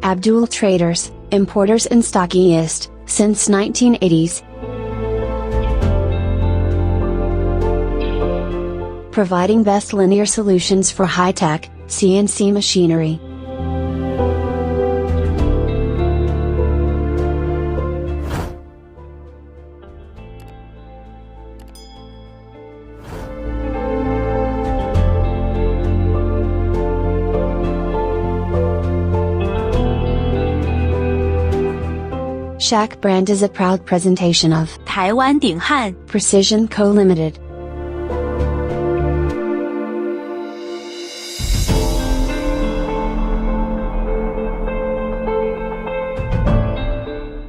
Abdul Traders, importers and stockists, since 1980s. Providing best linear solutions for high-tech, CNC machinery. Shac brand is a proud presentation of 台湾鼎汉 Precision Co Limited.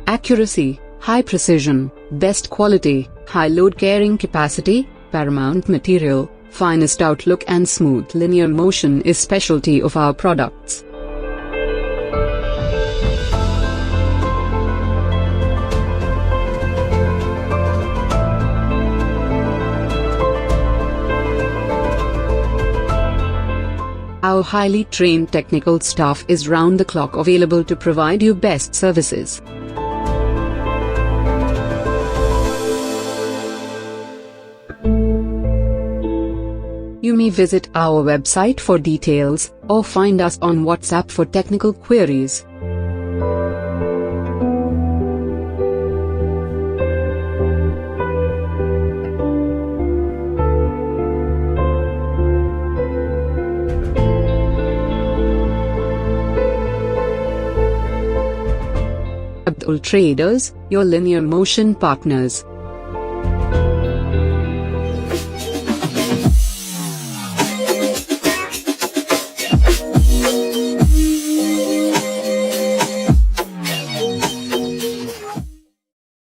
Accuracy, high precision, best quality, high load carrying capacity, paramount material, finest outlook and smooth linear motion is specialty of our products. Our highly trained technical staff is round the clock available to provide you best services. You may visit our website for details, or find us on WhatsApp for technical queries. Abdul Traders, your linear motion partners.